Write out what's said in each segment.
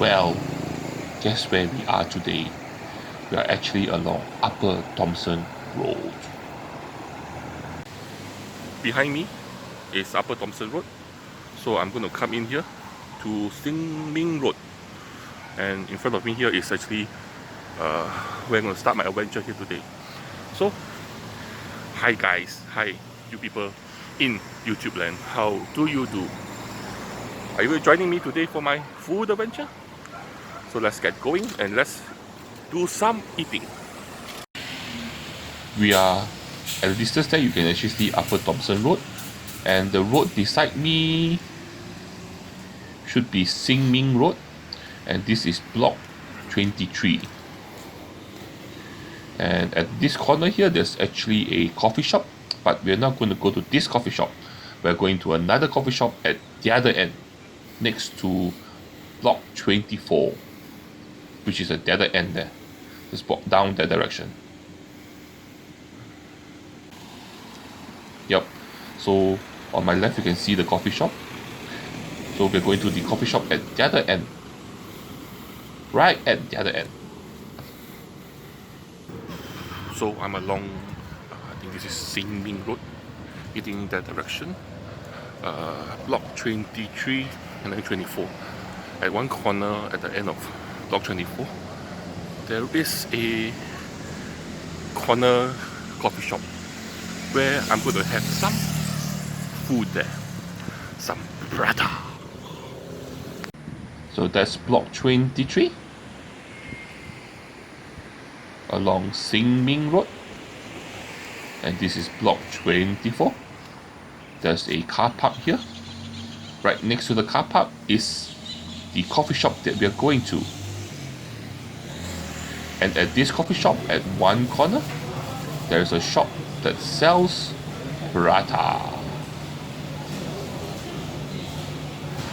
Well, guess where we are today? We are actually along Upper Thomson Road. Behind me is Upper Thomson Road, so I'm going to come in here to Sin Ming Road, and in front of me here is actually where I'm going to start my adventure here today. So, hi guys, hi you people in YouTube land, how do you do? Are you joining me today for my food adventure? So let's get going and let's do some eating. We are at a distance there, you can actually see Upper Thomson Road, and the road beside me should be Sin Ming Road, and this is block 23. And at this corner here there's actually a coffee shop, but we're not going to go to this coffee shop. We're going to another coffee shop at the other end, next to block 24, which is at the other end there. Just walk down that direction. Yep, so on my left you can see the coffee shop. So we're going to the coffee shop at the other end, right at the other end. So I'm along, I think this is Sin Ming Road, heading that direction, block 23 and then 24. At one corner at the end of block 24, there is a corner coffee shop where I'm going to have some food there, some prata. So that's block 23 along Sin Ming Road, and this is block 24. There's a car park here. Right next to the car park is the coffee shop that we are going to. And at this coffee shop, at one corner, there's a shop that sells prata.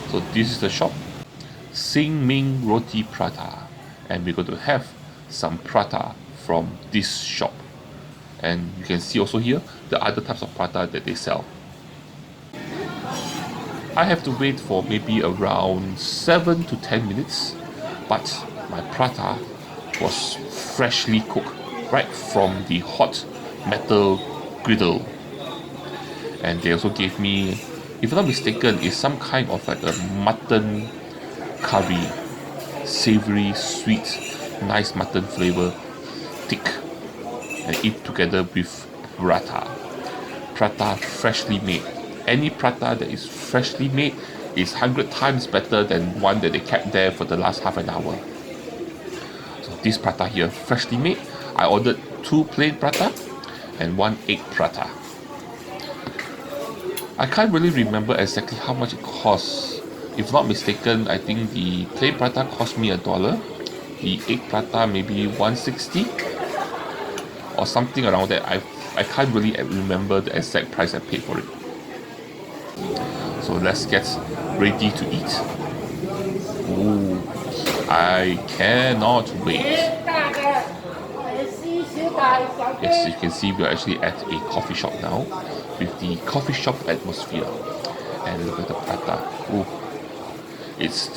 So this is the shop, Sin Ming Roti Prata, and we're going to have some prata from this shop. And you can see also here the other types of prata that they sell. I have to wait for maybe around 7 to 10 minutes, but my prata was freshly cooked right from the hot metal griddle. And they also gave me, if I'm not mistaken, is some kind of like a mutton curry, savory, sweet, nice mutton flavor, thick, and eat together with prata. Prata freshly made. Any prata that is freshly made is 100 times better than one that they kept there for the last half an hour. So this prata here, freshly made. I ordered 2 plain prata and 1 egg prata. I can't really remember exactly how much it costs. If not mistaken, I think the plain prata cost me $1. The egg prata maybe 160 or something around that. I can't really remember the exact price I paid for it. So let's get ready to eat. Ooh, I cannot wait. Yes, you can see we're actually at a coffee shop now with the coffee shop atmosphere. And look at the prata. Ooh, it's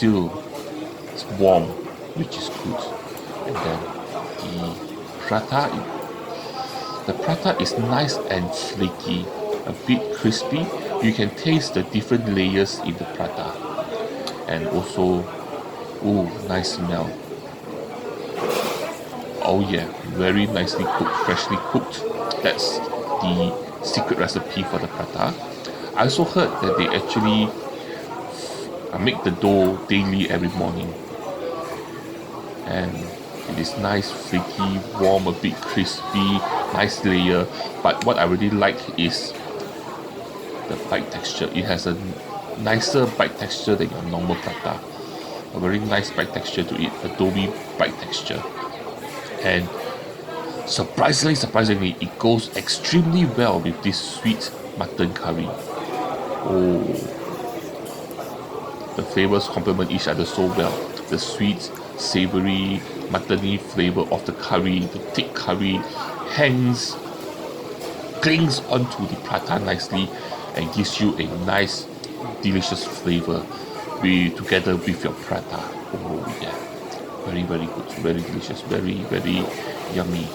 warm, which is good. And then the prata is nice and flaky, a bit crispy. You can taste the different layers in the prata, and also, ooh, nice smell. Oh yeah, very nicely cooked, freshly cooked. That's the secret recipe for the prata. I also heard that they actually make the dough daily every morning, and it is nice, flaky, warm, a bit crispy, nice layer. But what I really like is the bite texture. It has a nicer bite texture than your normal prata. A very nice bite texture to it, a doughy bite texture. And surprisingly, it goes extremely well with this sweet mutton curry. Oh, the flavors complement each other so well. The sweet, savory, muttony flavor of the curry, the thick curry, clings onto the prata nicely and gives you a nice, delicious flavor. together with your prata. Oh yeah, very good, very delicious, very yummy.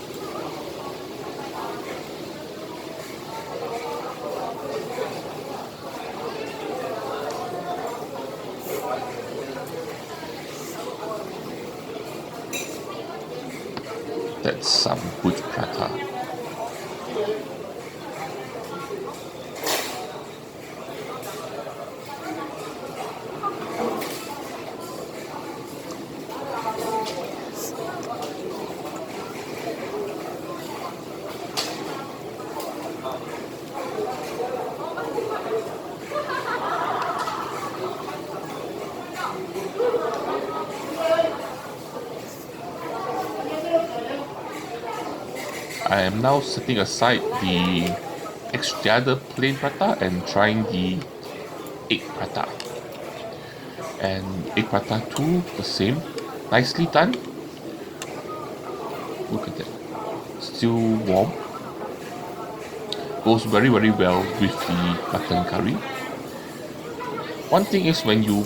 That's some good prata. I am now setting aside the other plain prata and trying the egg prata. And egg prata too, the same, nicely done. Look at that, still warm. Goes very well with the mutton curry. One thing is when you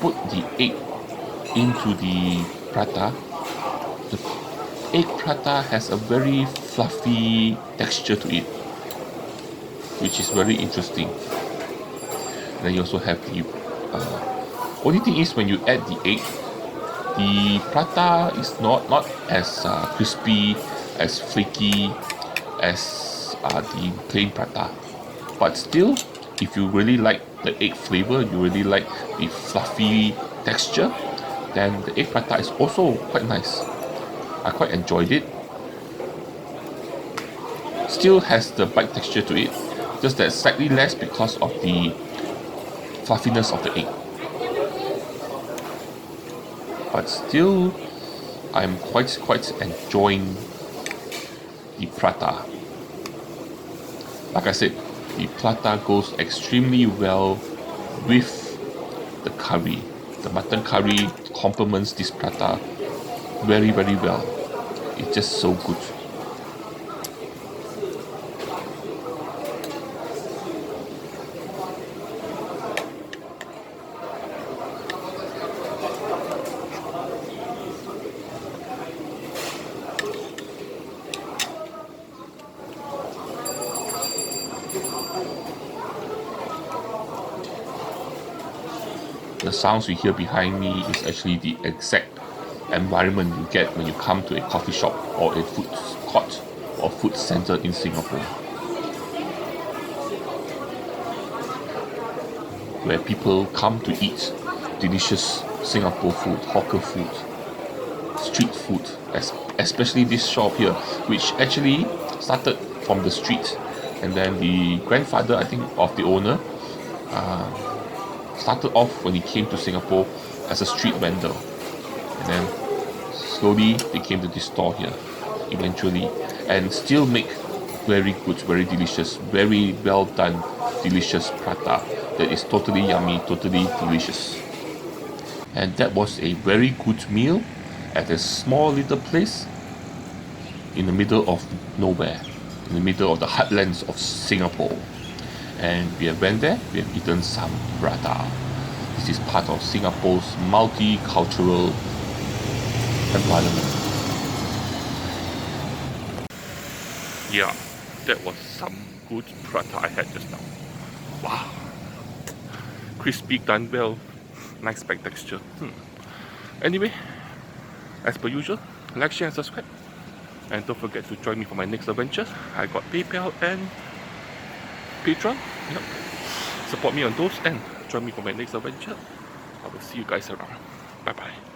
put the egg into the prata, the egg prata has a very fluffy texture to it, which is very interesting. Then you also have the only thing is when you add the egg, the prata is not as crispy, as flaky as the plain prata. But still, if you really like the egg flavor, you really like the fluffy texture, then the egg prata is also quite nice. I quite enjoyed it. Still has the bite texture to it, just that slightly less because of the fluffiness of the egg. But still, I'm quite enjoying the prata. Like I said, the prata goes extremely well with the curry. The mutton curry complements this prata very well. It's just so good. The sounds you hear behind me is actually the exact environment you get when you come to a coffee shop or a food court or food center in Singapore, where people come to eat delicious Singapore food, hawker food, street food, especially this shop here, which actually started from the street, and then the grandfather, I think, of the owner started off when he came to Singapore as a street vendor, and then slowly they came to this store here eventually, and still make very good, very delicious, very well done, delicious prata that is totally yummy, totally delicious. And that was a very good meal at a small little place in the middle of nowhere, in the middle of the heartlands of Singapore. And we have went there, we have eaten some prata. This is part of Singapore's multicultural environment. Yeah, that was some good prata I had just now. Wow, crispy, done well, nice bite texture. Anyway, as per usual, like, share and subscribe, and don't forget to join me for my next adventure. I got PayPal and Patreon. Yep. Support me on those and join me for my next adventure. I will see you guys around. Bye bye.